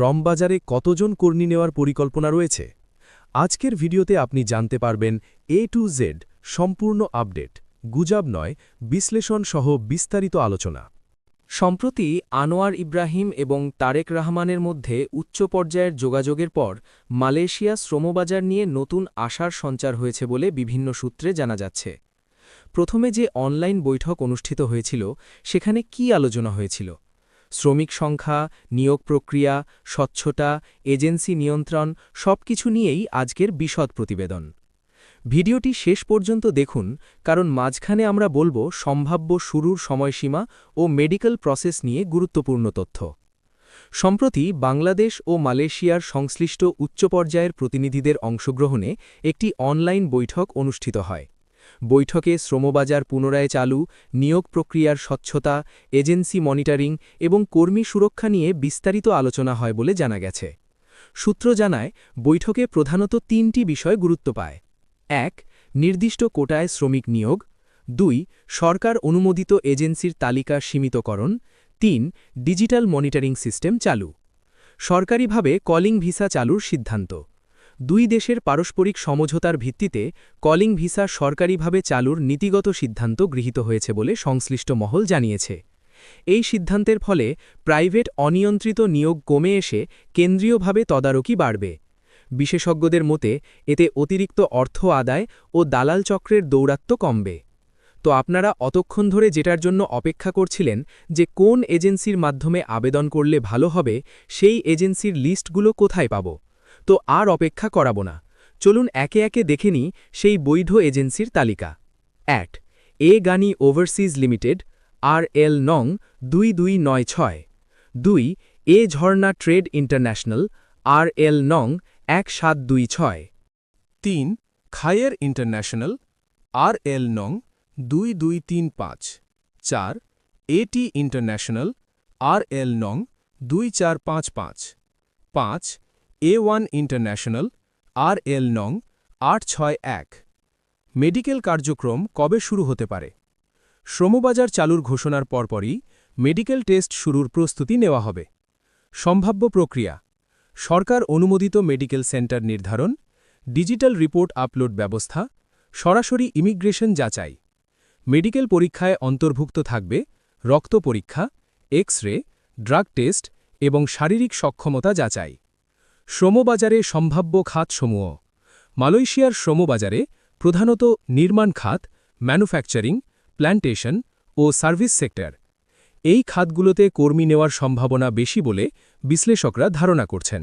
শ্রমবাজারে কতজন কর্মী নেওয়ার পরিকল্পনা রয়েছে? আজকের ভিডিওতে আপনি জানতে পারবেন A to Z সম্পূর্ণ আপডেট, গুজব নয়, বিশ্লেষণ সহ বিস্তারিত আলোচনা। সম্প্রতি আনোয়ার ইব্রাহিম এবং তারেক রহমানের মধ্যে উচ্চ পর্যায়ের যোগাযোগের পর মালয়েশিয়া শ্রমবাজার নিয়ে নতুন আশার সঞ্চার হয়েছে বলে বিভিন্ন সূত্রে জানা যাচ্ছে। প্রথমে যে অনলাইন বৈঠক অনুষ্ঠিত হয়েছিল সেখানে কি আলোচনা হয়েছিল? শ্রমিক সংখ্যা, নিয়োগ প্রক্রিয়া, স্বচ্ছতা, এজেন্সি নিয়ন্ত্রণ সবকিছু নিয়েই আজকের বিশদ প্রতিবেদন। ভিডিওটি শেষ পর্যন্ত দেখুন, কারণ মাঝখানে আমরা বলবো সম্ভাব্য শুরুর সময়সীমা ও মেডিকেল প্রসেস নিয়ে গুরুত্বপূর্ণ তথ্য। সম্প্রতি বাংলাদেশ ও মালয়েশিয়ার সংশ্লিষ্ট উচ্চ পর্যায়ের প্রতিনিধিদের অংশগ্রহণে একটি অনলাইন বৈঠক অনুষ্ঠিত হয়। বৈঠকে শ্রমবাজার পুনরায় চালু, নিয়োগ প্রক্রিয়ার স্বচ্ছতা, এজেন্সি মনিটরিং এবং কর্মী সুরক্ষা নিয়ে বিস্তারিত আলোচনা হয় বলে জানা গেছে। সূত্র জানায়, বৈঠকে প্রধানত তিনটি বিষয় গুরুত্ব পায়। ১. নির্দিষ্ট কোটায় শ্রমিক নিয়োগ। ২. সরকার অনুমোদিত এজেন্সির তালিকা সীমিতকরণ। ৩. ডিজিটাল মনিটরিং সিস্টেম চালু। সরকারিভাবে কলিং ভিসা চালুর সিদ্ধান্ত। দুই দেশের পারস্পরিক সমঝোতার ভিত্তিতে কলিং ভিসা সরকারিভাবে চালুর নীতিগত সিদ্ধান্ত গৃহীত হয়েছে বলে সংশ্লিষ্ট মহল জানিয়েছে। এই সিদ্ধান্তের ফলে প্রাইভেট অনিয়ন্ত্রিত নিয়োগ কমে এসে কেন্দ্রীয়ভাবে তদারকি বাড়বে। বিশেষজ্ঞদের মতে এতে অতিরিক্ত অর্থ আদায় ও দালাল চক্রের দৌরাত্ম্য কমবে। তো আপনারা অতক্ষণ ধরে যেটার জন্য অপেক্ষা করছিলেন যে কোন এজেন্সির মাধ্যমে আবেদন করলে ভালো হবে, সেই এজেন্সির লিস্টগুলো কোথায় পাব? তো আর অপেক্ষা করাবো না, চলুন একে একে দেখে নিই সেই বৈধ এজেন্সির তালিকা। ১. এ গানি ওভারসিজ লিমিটেড, RL নং 2296। ২. এ ঝর্ণা ট্রেড ইন্টারন্যাশনাল, RL নং 1726। ৩. খায়ের ইন্টারন্যাশনাল, RL নং 2235। ৪. এটি ইন্টারন্যাশনাল, RL নং 2455। ৫. A1 ইন্টারন্যাশনাল, RL নং 861। মেডিকেল কার্যক্রম কবে শুরু হতে পারে? শ্রমবাজার চালুর ঘোষণার পরপরই মেডিকেল টেস্ট শুরুর প্রস্তুতি নেওয়া হবে। সম্ভাব্য প্রক্রিয়া: সরকার অনুমোদিত মেডিকেল সেন্টার নির্ধারণ, ডিজিটাল রিপোর্ট আপলোড ব্যবস্থা, সরাসরি ইমিগ্রেশন যাচাই। মেডিকেল পরীক্ষায় অন্তর্ভুক্ত থাকবে রক্ত পরীক্ষা, এক্স-রে, ড্রাগ টেস্ট এবং শারীরিক সক্ষমতা যাচাই। শ্রমবাজারে সম্ভাব্য খাতসমূহ: মালয়েশিয়ার শ্রমবাজারে প্রধানত নির্মাণ খাত, ম্যানুফ্যাকচারিং, প্ল্যান্টেশন ও সার্ভিস সেক্টর। এই খাতগুলোতে কর্মী নেওয়ার সম্ভাবনা বেশি বলে বিশ্লেষকরা ধারণা করছেন।